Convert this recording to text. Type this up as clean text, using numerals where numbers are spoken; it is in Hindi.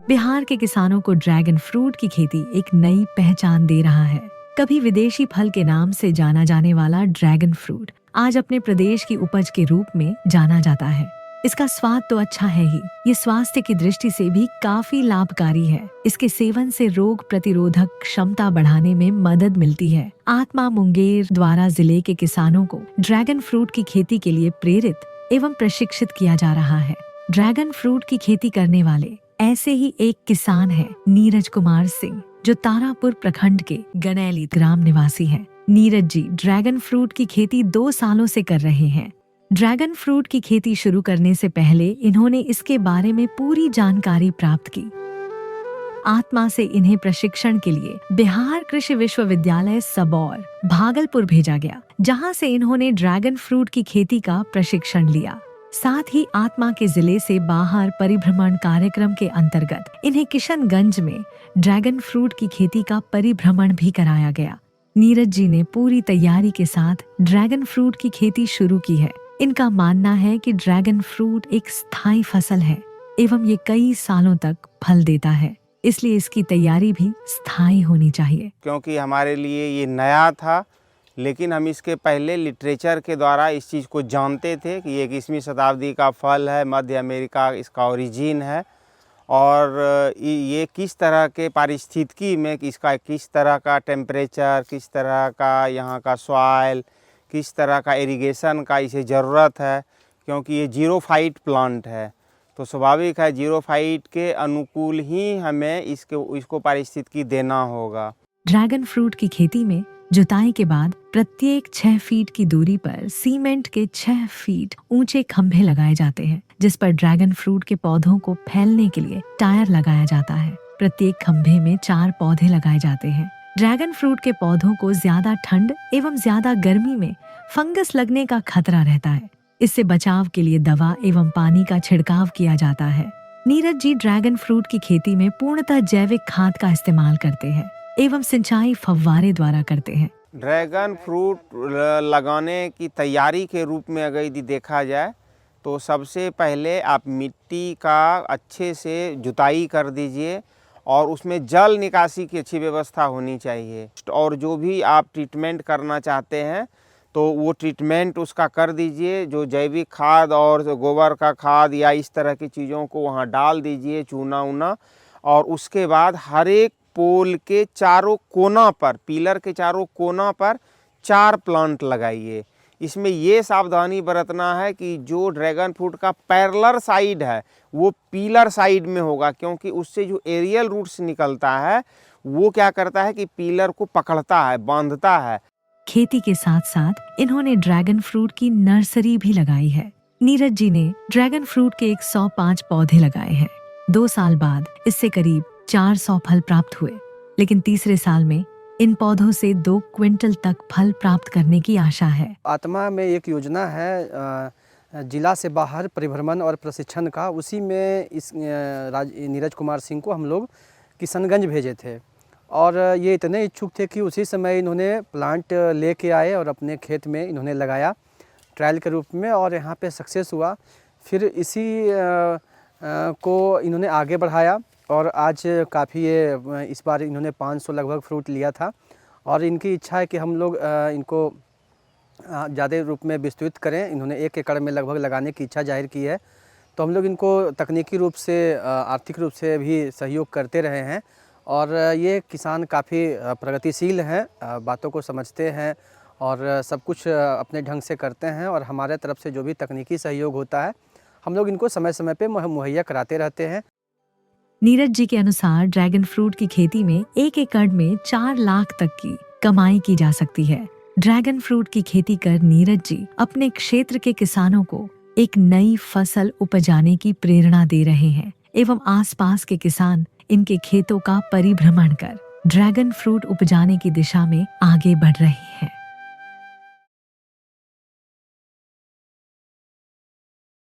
बिहार के किसानों को ड्रैगन फ्रूट की खेती एक नई पहचान दे रहा है। कभी विदेशी फल के नाम से जाना जाने वाला ड्रैगन फ्रूट आज अपने प्रदेश की उपज के रूप में जाना जाता है। इसका स्वाद तो अच्छा है ही, ये स्वास्थ्य की दृष्टि से भी काफी लाभकारी है। इसके सेवन से रोग प्रतिरोधक क्षमता बढ़ाने में मदद मिलती है। आत्मा मुंगेर द्वारा जिले के किसानों को ड्रैगन फ्रूट की खेती के लिए प्रेरित एवं प्रशिक्षित किया जा रहा है। ड्रैगन फ्रूट की खेती करने वाले ऐसे ही एक किसान है नीरज कुमार सिंह, जो तारापुर प्रखंड के गनैली ग्राम निवासी हैं। नीरज जी ड्रैगन फ्रूट की खेती 2 सालों से कर रहे हैं। ड्रैगन फ्रूट की खेती शुरू करने से पहले इन्होंने इसके बारे में पूरी जानकारी प्राप्त की। आत्मा से इन्हें प्रशिक्षण के लिए बिहार कृषि विश्वविद्यालय सबौर भागलपुर भेजा गया, जहां से इन्होंने ड्रैगन फ्रूट की खेती का प्रशिक्षण लिया। साथ ही आत्मा के जिले से बाहर परिभ्रमण कार्यक्रम के अंतर्गत इन्हें किशनगंज में ड्रैगन फ्रूट की खेती का परिभ्रमण भी कराया गया। नीरज जी ने पूरी तैयारी के साथ ड्रैगन फ्रूट की खेती शुरू की है। इनका मानना है कि ड्रैगन फ्रूट एक स्थायी फसल है एवं ये कई सालों तक फल देता है, इसलिए इसकी तैयारी भी स्थायी होनी चाहिए। क्योंकि हमारे लिए ये नया था, लेकिन हम इसके पहले लिटरेचर के द्वारा इस चीज़ को जानते थे कि ये 21वीं शताब्दी का फल है, मध्य अमेरिका इसका ओरिजिन है और ये किस तरह के पारिस्थितिकी में इसका किस तरह का टेम्परेचर, किस तरह का यहाँ का सॉइल, किस तरह का इरिगेशन का इसे ज़रूरत है, क्योंकि ये जीरोफाइट प्लांट है तो स्वाभाविक है जीरोफाइट के अनुकूल ही हमें इसको पारिस्थितिकी देना होगा। ड्रैगन फ्रूट की खेती में जुताई के बाद प्रत्येक 6 फीट की दूरी पर सीमेंट के 6 फीट ऊंचे खंभे लगाए जाते हैं, जिस पर ड्रैगन फ्रूट के पौधों को फैलने के लिए टायर लगाया जाता है। प्रत्येक खंभे में 4 पौधे लगाए जाते हैं। ड्रैगन फ्रूट के पौधों को ज्यादा ठंड एवं ज्यादा गर्मी में फंगस लगने का खतरा रहता है। इससे बचाव के लिए दवा एवं पानी का छिड़काव किया जाता है। नीरज जी ड्रैगन फ्रूट की खेती में पूर्णतः जैविक खाद का इस्तेमाल करते हैं एवं सिंचाई फव्वारे द्वारा करते हैं। ड्रैगन फ्रूट लगाने की तैयारी के रूप में अगर यदि देखा जाए तो सबसे पहले आप मिट्टी का अच्छे से जुताई कर दीजिए और उसमें जल निकासी की अच्छी व्यवस्था होनी चाहिए। और जो भी आप ट्रीटमेंट करना चाहते हैं तो वो ट्रीटमेंट उसका कर दीजिए। जो जैविक खाद और गोबर का खाद या इस तरह की चीज़ों को वहाँ डाल दीजिए, चूना ऊना, और उसके बाद हर एक पोल के चारों कोना पर, पिलर के चारों कोना पर 4 प्लांट लगाइए। इसमें ये सावधानी बरतना है कि जो ड्रैगन फ्रूट का पैरेलल साइड है वो पिलर साइड में होगा, क्योंकि उससे जो एरियल रूट्स निकलता है वो क्या करता है कि पिलर को पकड़ता है, बांधता है। खेती के साथ साथ इन्होंने ड्रैगन फ्रूट की नर्सरी भी लगाई है। नीरज जी ने ड्रैगन फ्रूट के 105 पौधे लगाए हैं। 2 साल बाद इससे करीब 400 फल प्राप्त हुए, लेकिन तीसरे साल में इन पौधों से 2 क्विंटल तक फल प्राप्त करने की आशा है। आत्मा में एक योजना है जिला से बाहर परिभ्रमण और प्रशिक्षण का, उसी में इस नीरज कुमार सिंह को हम लोग किशनगंज भेजे थे और ये इतने इच्छुक थे कि उसी समय इन्होंने प्लांट लेके आए और अपने खेत में इन्होंने लगाया ट्रायल के रूप में और यहाँ पे सक्सेस हुआ। फिर इसी को इन्होंने आगे बढ़ाया और आज काफ़ी ये इस बार इन्होंने 500 लगभग फ्रूट लिया था और इनकी इच्छा है कि हम लोग इनको ज़्यादा रूप में विस्तृत करें। इन्होंने 1 एकड़ में लगभग लगाने की इच्छा जाहिर की है, तो हम लोग इनको तकनीकी रूप से आर्थिक रूप से भी सहयोग करते रहे हैं और ये किसान काफ़ी प्रगतिशील हैं, बातों को समझते हैं और सब कुछ अपने ढंग से करते हैं और हमारे तरफ से जो भी तकनीकी सहयोग होता है हम लोग इनको समय समय पे मुहैया कराते रहते हैं। नीरज जी के अनुसार ड्रैगन फ्रूट की खेती में 1 एकड़ में 4 लाख तक की कमाई की जा सकती है। ड्रैगन फ्रूट की खेती कर नीरज जी अपने क्षेत्र के किसानों को एक नई फसल उपजाने की प्रेरणा दे रहे हैं एवं आसपास के किसान इनके खेतों का परिभ्रमण कर ड्रैगन फ्रूट उपजाने की दिशा में आगे बढ़ रहे हैं।